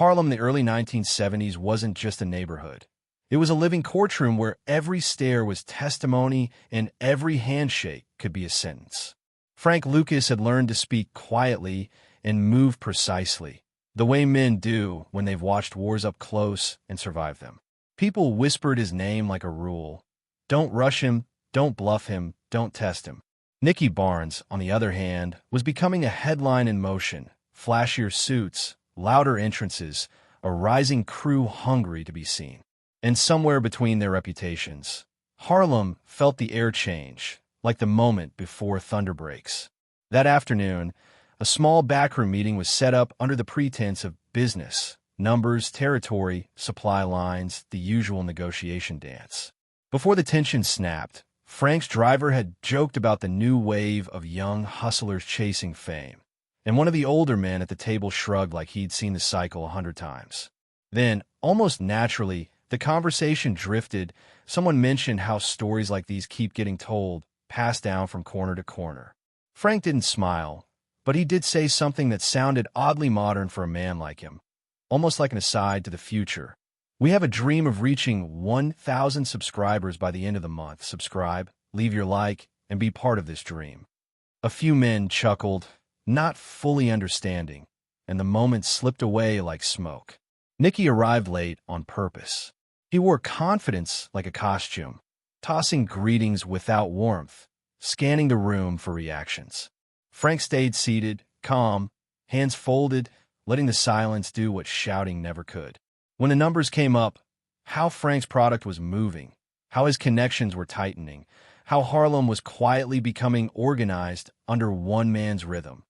Harlem in the early 1970s wasn't just a neighborhood. It was a living courtroom where every stare was testimony and every handshake could be a sentence. Frank Lucas had learned to speak quietly and move precisely, the way men do when they've watched wars up close and survived them. People whispered his name like a rule. Don't rush him, don't bluff him, don't test him. Nicky Barnes, on the other hand, was becoming a headline in motion. Flashier suits, louder entrances, a rising crew hungry to be seen. And somewhere between their reputations, Harlem felt the air change, like the moment before thunder breaks. That afternoon, a small backroom meeting was set up under the pretense of business, numbers, territory, supply lines, the usual negotiation dance. Before the tension snapped, Frank's driver had joked about the new wave of young hustlers chasing fame, and one of the older men at the table shrugged like he'd seen the cycle 100 times. Then, almost naturally, the conversation drifted. Someone mentioned how stories like these keep getting told, passed down from corner to corner. Frank didn't smile, but he did say something that sounded oddly modern for a man like him, almost like an aside to the future. We have a dream of reaching 1,000 subscribers by the end of the month. Subscribe, leave your like, and be part of this dream. A few men chuckled, not fully understanding, and the moment slipped away like smoke. Nicky arrived late on purpose. He wore confidence like a costume, tossing greetings without warmth, scanning the room for reactions. Frank stayed seated, calm, hands folded, letting the silence do what shouting never could. When the numbers came up, how Frank's product was moving, how his connections were tightening, how Harlem was quietly becoming organized under one man's rhythm,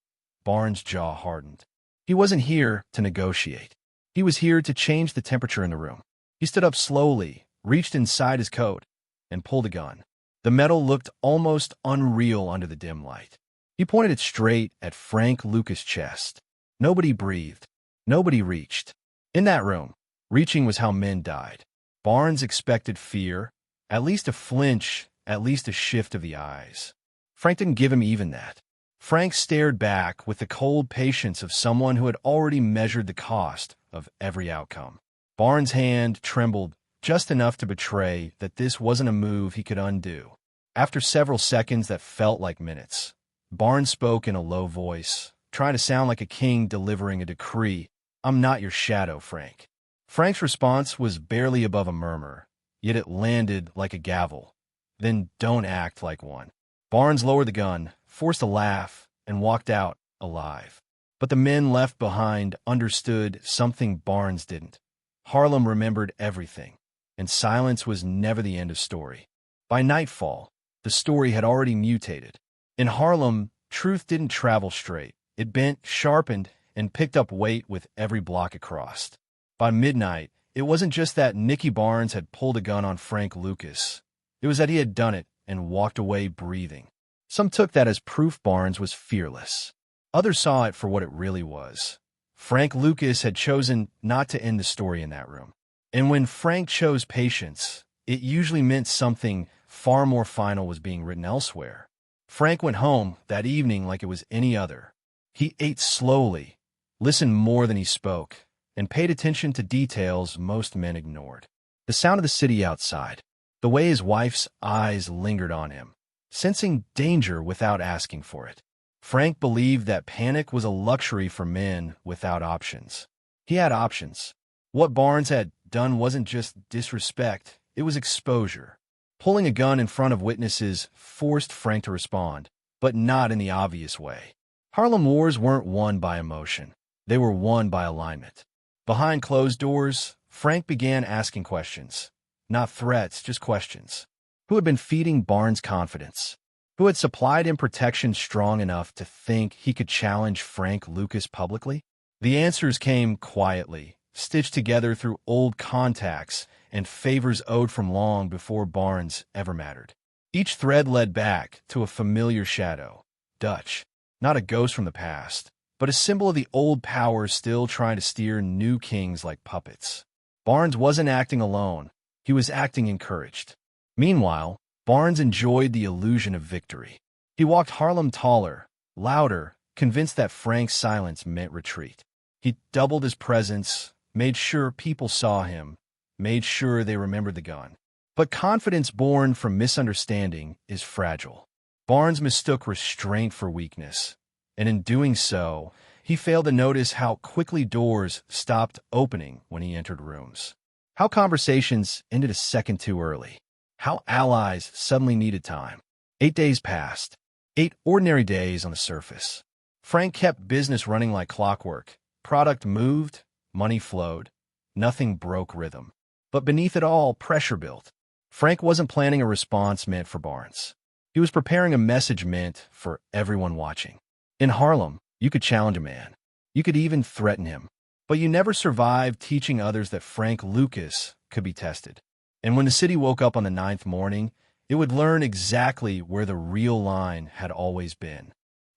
Barnes' jaw hardened. He wasn't here to negotiate. He was here to change the temperature in the room. He stood up slowly, reached inside his coat, and pulled a gun. The metal looked almost unreal under the dim light. He pointed it straight at Frank Lucas' chest. Nobody breathed. Nobody reached. In that room, reaching was how men died. Barnes expected fear, at least a flinch, at least a shift of the eyes. Frank didn't give him even that. Frank stared back with the cold patience of someone who had already measured the cost of every outcome. Barnes' hand trembled just enough to betray that this wasn't a move he could undo. After several seconds that felt like minutes, Barnes spoke in a low voice, trying to sound like a king delivering a decree. "I'm not your shadow, Frank." Frank's response was barely above a murmur, yet it landed like a gavel. "Then don't act like one." Barnes lowered the gun, forced a laugh, and walked out alive. But the men left behind understood something Barnes didn't. Harlem remembered everything, and silence was never the end of story. By nightfall, the story had already mutated. In Harlem, truth didn't travel straight. It bent, sharpened, and picked up weight with every block it crossed. By midnight, it wasn't just that Nicky Barnes had pulled a gun on Frank Lucas. It was that he had done it and walked away breathing. Some took that as proof Barnes was fearless. Others saw it for what it really was. Frank Lucas had chosen not to end the story in that room. And when Frank chose patience, it usually meant something far more final was being written elsewhere. Frank went home that evening like it was any other. He ate slowly, listened more than he spoke, and paid attention to details most men ignored. The sound of the city outside, the way his wife's eyes lingered on him, sensing danger without asking for it. Frank believed that panic was a luxury for men without options. He had options. What Barnes had done wasn't just disrespect, it was exposure. Pulling a gun in front of witnesses forced Frank to respond, but not in the obvious way. Harlem wars weren't won by emotion. They were won by alignment. Behind closed doors, Frank began asking questions. Not threats, just questions. Who had been feeding Barnes' confidence? Who had supplied him protection strong enough to think he could challenge Frank Lucas publicly? The answers came quietly, stitched together through old contacts and favors owed from long before Barnes ever mattered. Each thread led back to a familiar shadow, Dutch, not a ghost from the past, but a symbol of the old powers still trying to steer new kings like puppets. Barnes wasn't acting alone. He was acting encouraged. Meanwhile, Barnes enjoyed the illusion of victory. He walked Harlem taller, louder, convinced that Frank's silence meant retreat. He doubled his presence, made sure people saw him, made sure they remembered the gun. But confidence born from misunderstanding is fragile. Barnes mistook restraint for weakness, and in doing so, he failed to notice how quickly doors stopped opening when he entered rooms. How conversations ended a second too early. How allies suddenly needed time. 8 days passed. 8 ordinary days on the surface. Frank kept business running like clockwork. Product moved, money flowed. Nothing broke rhythm. But beneath it all, pressure built. Frank wasn't planning a response meant for Barnes. He was preparing a message meant for everyone watching. In Harlem, you could challenge a man. You could even threaten him. But you never survived teaching others that Frank Lucas could be tested. And when the city woke up on the 9th morning, it would learn exactly where the real line had always been.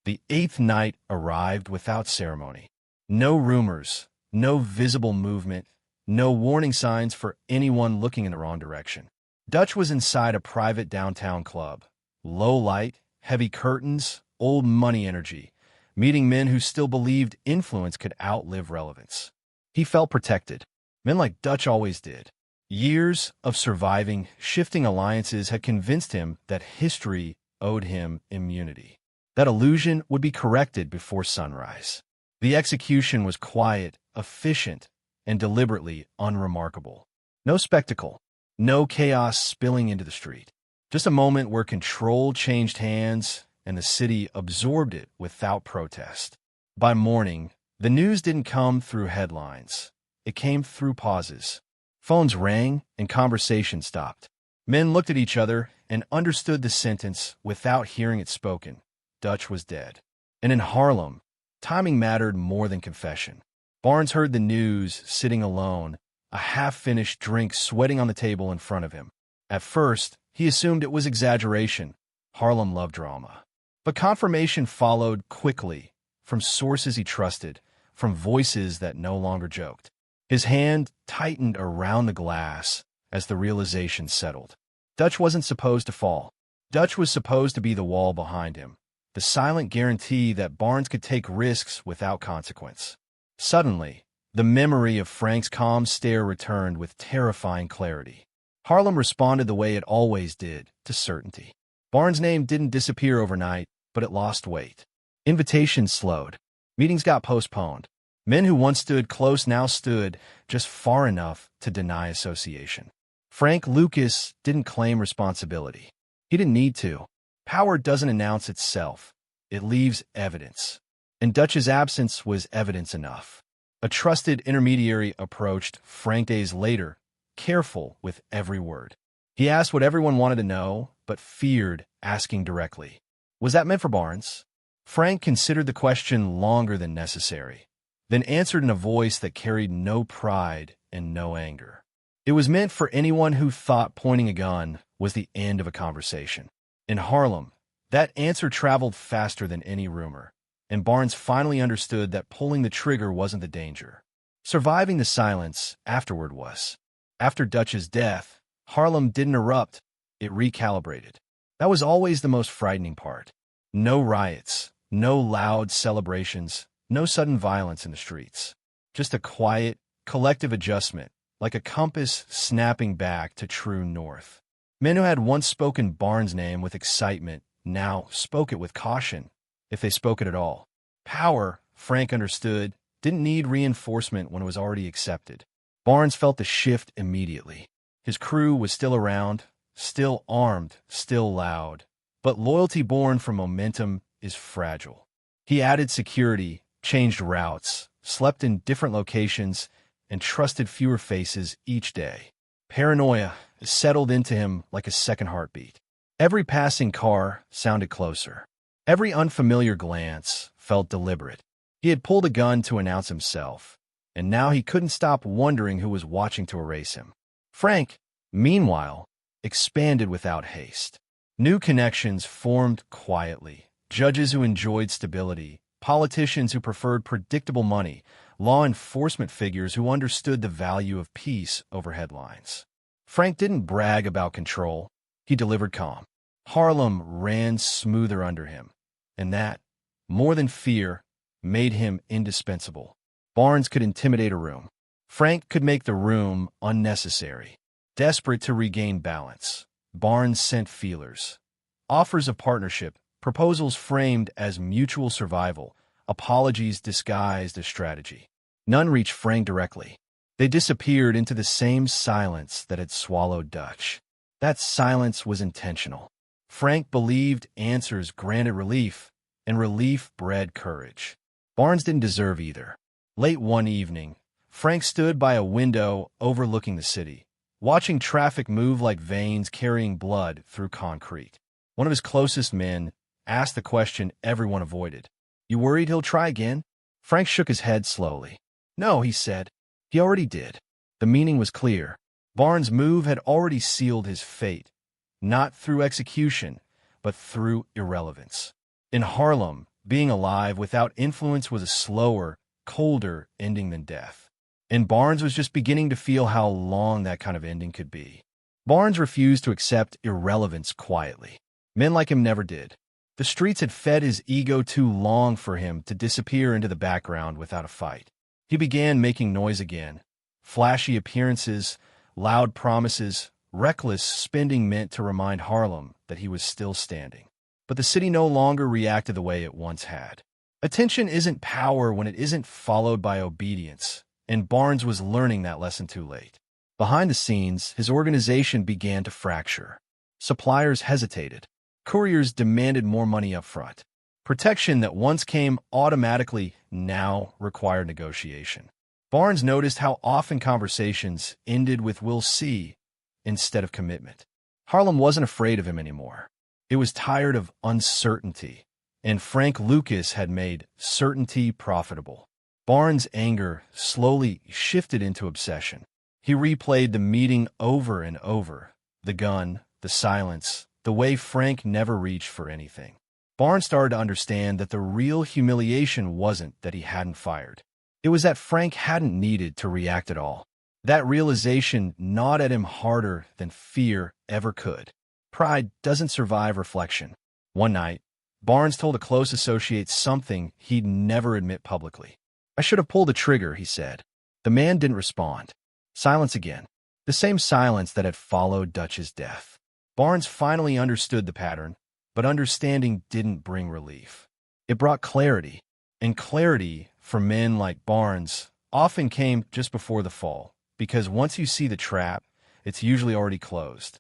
The 8th night arrived without ceremony. No rumors, no visible movement, no warning signs for anyone looking in the wrong direction. Dutch was inside a private downtown club. Low light, heavy curtains, old money energy, meeting men who still believed influence could outlive relevance. He felt protected. Men like Dutch always did. Years of surviving, shifting alliances had convinced him that history owed him immunity. That illusion would be corrected before sunrise. The execution was quiet, efficient, and deliberately unremarkable. No spectacle, no chaos spilling into the street. Just a moment where control changed hands and the city absorbed it without protest. By morning, the news didn't come through headlines. It came through pauses. Phones rang and conversation stopped. Men looked at each other and understood the sentence without hearing it spoken. Dutch was dead. And in Harlem, timing mattered more than confession. Barnes heard the news sitting alone, a half-finished drink sweating on the table in front of him. At first, he assumed it was exaggeration. Harlem loved drama. But confirmation followed quickly, from sources he trusted, from voices that no longer joked. His hand tightened around the glass as the realization settled. Dutch wasn't supposed to fall. Dutch was supposed to be the wall behind him, the silent guarantee that Barnes could take risks without consequence. Suddenly, the memory of Frank's calm stare returned with terrifying clarity. Harlem responded the way it always did, to certainty. Barnes' name didn't disappear overnight, but it lost weight. Invitations slowed. Meetings got postponed. Men who once stood close now stood just far enough to deny association. Frank Lucas didn't claim responsibility. He didn't need to. Power doesn't announce itself. It leaves evidence. And Dutch's absence was evidence enough. A trusted intermediary approached Frank days later, careful with every word. He asked what everyone wanted to know, but feared asking directly. Was that meant for Barnes? Frank considered the question longer than necessary, then answered in a voice that carried no pride and no anger. It was meant for anyone who thought pointing a gun was the end of a conversation. In Harlem, that answer traveled faster than any rumor, and Barnes finally understood that pulling the trigger wasn't the danger. Surviving the silence afterward was. After Dutch's death, Harlem didn't erupt, it recalibrated. That was always the most frightening part. No riots, no loud celebrations, no sudden violence in the streets. Just a quiet, collective adjustment, like a compass snapping back to true north. Men who had once spoken Barnes' name with excitement now spoke it with caution, if they spoke it at all. Power, Frank understood, didn't need reinforcement when it was already accepted. Barnes felt the shift immediately. His crew was still around, still armed, still loud. But loyalty born from momentum is fragile. He added security, changed routes, slept in different locations, and trusted fewer faces each day. Paranoia settled into him like a second heartbeat. Every passing car sounded closer. Every unfamiliar glance felt deliberate. He had pulled a gun to announce himself, and now he couldn't stop wondering who was watching to erase him. Frank, meanwhile, expanded without haste. New connections formed quietly. Judges who enjoyed stability, politicians who preferred predictable money, law enforcement figures who understood the value of peace over headlines. Frank didn't brag about control. He delivered calm. Harlem ran smoother under him, and that, more than fear, made him indispensable. Barnes could intimidate a room. Frank could make the room unnecessary. Desperate to regain balance, Barnes sent feelers. Offers of partnership, proposals framed as mutual survival, apologies disguised as strategy. None reached Frank directly. They disappeared into the same silence that had swallowed Dutch. That silence was intentional. Frank believed answers granted relief, and relief bred courage. Barnes didn't deserve either. Late one evening, Frank stood by a window overlooking the city, watching traffic move like veins carrying blood through concrete. One of his closest men asked the question everyone avoided. "You worried he'll try again?" Frank shook his head slowly. "No," he said. "He already did." The meaning was clear. Barnes' move had already sealed his fate, not through execution, but through irrelevance. In Harlem, being alive without influence was a slower, colder ending than death. And Barnes was just beginning to feel how long that kind of ending could be. Barnes refused to accept irrelevance quietly. Men like him never did. The streets had fed his ego too long for him to disappear into the background without a fight. He began making noise again. Flashy appearances, loud promises, reckless spending meant to remind Harlem that he was still standing. But the city no longer reacted the way it once had. Attention isn't power when it isn't followed by obedience, and Barnes was learning that lesson too late. Behind the scenes, his organization began to fracture. Suppliers hesitated. Couriers demanded more money up front. Protection that once came automatically now required negotiation. Barnes noticed how often conversations ended with "we'll see" instead of commitment. Harlem wasn't afraid of him anymore. It was tired of uncertainty, and Frank Lucas had made certainty profitable. Barnes' anger slowly shifted into obsession. He replayed the meeting over and over, the gun, the silence, the way Frank never reached for anything. Barnes started to understand that the real humiliation wasn't that he hadn't fired. It was that Frank hadn't needed to react at all. That realization gnawed at him harder than fear ever could. Pride doesn't survive reflection. One night, Barnes told a close associate something he'd never admit publicly. "I should have pulled the trigger," he said. The man didn't respond. Silence again. The same silence that had followed Dutch's death. Barnes finally understood the pattern, but understanding didn't bring relief. It brought clarity, and clarity, for men like Barnes, often came just before the fall, because once you see the trap, it's usually already closed.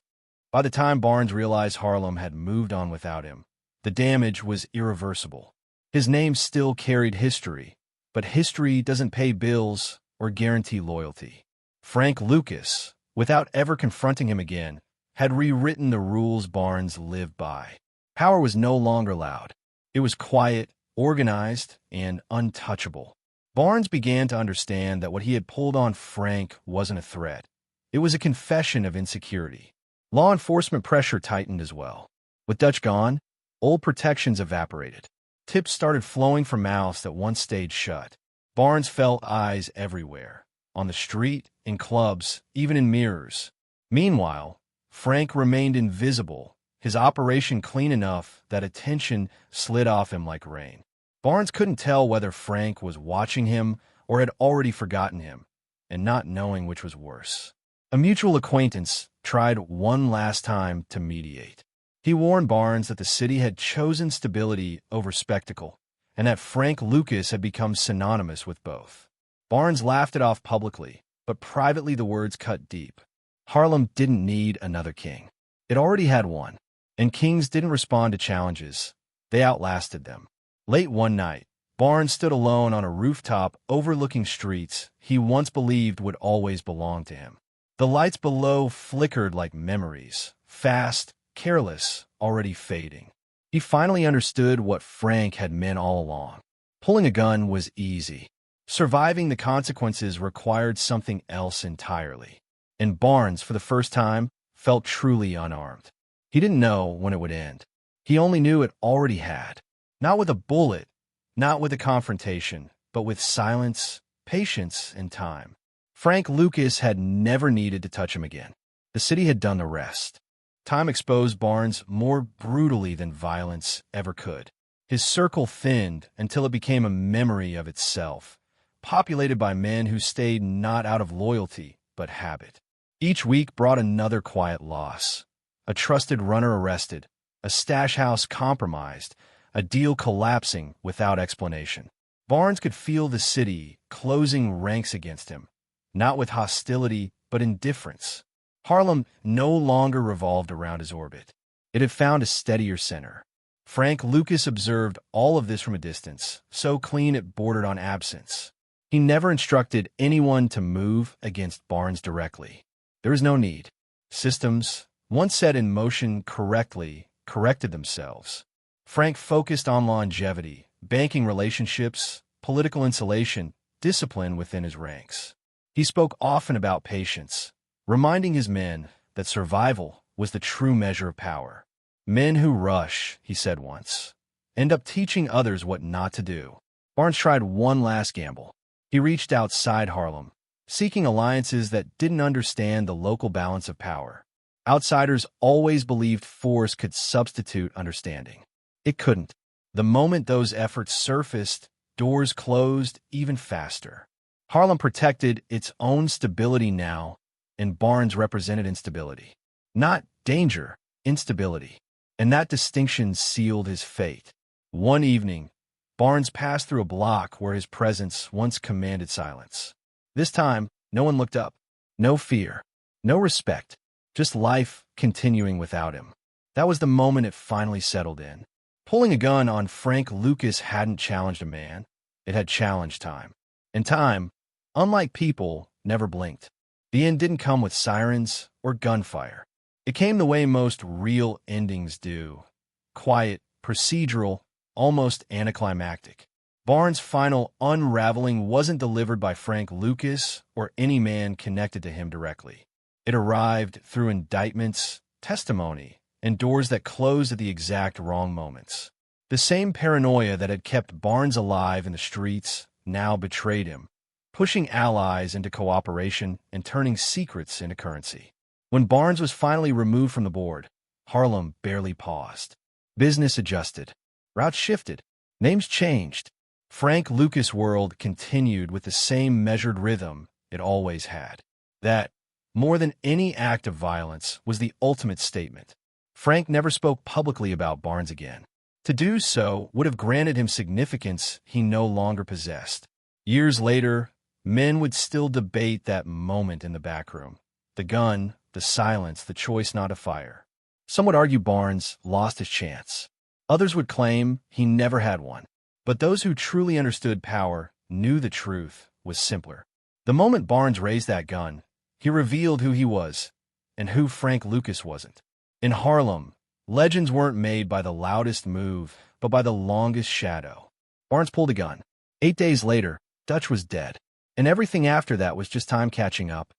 By the time Barnes realized Harlem had moved on without him, the damage was irreversible. His name still carried history, but history doesn't pay bills or guarantee loyalty. Frank Lucas, without ever confronting him again, had rewritten the rules Barnes lived by. Power was no longer loud. It was quiet, organized, and untouchable. Barnes began to understand that what he had pulled on Frank wasn't a threat. It was a confession of insecurity. Law enforcement pressure tightened as well. With Dutch gone, old protections evaporated. Tips started flowing from mouths that once stayed shut. Barnes felt eyes everywhere. On the street, in clubs, even in mirrors. Meanwhile, Frank remained invisible, his operation clean enough that attention slid off him like rain. Barnes couldn't tell whether Frank was watching him or had already forgotten him, and not knowing which was worse. A mutual acquaintance tried one last time to mediate. He warned Barnes that the city had chosen stability over spectacle, and that Frank Lucas had become synonymous with both. Barnes laughed it off publicly, but privately the words cut deep. Harlem didn't need another king. It already had one, and kings didn't respond to challenges. They outlasted them. Late one night, Barnes stood alone on a rooftop overlooking streets he once believed would always belong to him. The lights below flickered like memories, fast, careless, already fading. He finally understood what Frank had meant all along. Pulling a gun was easy. Surviving the consequences required something else entirely. And Barnes, for the first time, felt truly unarmed. He didn't know when it would end. He only knew it already had. Not with a bullet, not with a confrontation, but with silence, patience, and time. Frank Lucas had never needed to touch him again. The city had done the rest. Time exposed Barnes more brutally than violence ever could. His circle thinned until it became a memory of itself, populated by men who stayed not out of loyalty, but habit. Each week brought another quiet loss. A trusted runner arrested, a stash house compromised, a deal collapsing without explanation. Barnes could feel the city closing ranks against him, not with hostility, but indifference. Harlem no longer revolved around his orbit. It had found a steadier center. Frank Lucas observed all of this from a distance, so clean it bordered on absence. He never instructed anyone to move against Barnes directly. There was no need. Systems, once set in motion correctly, corrected themselves. Frank focused on longevity, banking relationships, political insulation, discipline within his ranks. He spoke often about patience, reminding his men that survival was the true measure of power. Men who rush, he said once, end up teaching others what not to do. Barnes tried one last gamble. He reached outside Harlem, seeking alliances that didn't understand the local balance of power. Outsiders always believed force could substitute understanding. It couldn't. The moment those efforts surfaced, doors closed even faster. Harlem protected its own stability now, and Barnes represented instability. Not danger, instability. And that distinction sealed his fate. One evening, Barnes passed through a block where his presence once commanded silence. This time, no one looked up. No fear. No respect. Just life continuing without him. That was the moment it finally settled in. Pulling a gun on Frank Lucas hadn't challenged a man. It had challenged time. And time, unlike people, never blinked. The end didn't come with sirens or gunfire. It came the way most real endings do. Quiet, procedural, almost anticlimactic. Barnes' final unraveling wasn't delivered by Frank Lucas or any man connected to him directly. It arrived through indictments, testimony, and doors that closed at the exact wrong moments. The same paranoia that had kept Barnes alive in the streets now betrayed him, pushing allies into cooperation and turning secrets into currency. When Barnes was finally removed from the board, Harlem barely paused. Business adjusted. Routes shifted. Names changed. Frank Lucas' world continued with the same measured rhythm it always had. That, more than any act of violence, was the ultimate statement. Frank never spoke publicly about Barnes again. To do so would have granted him significance he no longer possessed. Years later, men would still debate that moment in the backroom. The gun, the silence, the choice not to fire. Some would argue Barnes lost his chance. Others would claim he never had one. But those who truly understood power knew the truth was simpler. The moment Barnes raised that gun, he revealed who he was and who Frank Lucas wasn't. In Harlem, legends weren't made by the loudest move, but by the longest shadow. Barnes pulled a gun. 8 days later, Dutch was dead. And everything after that was just time catching up.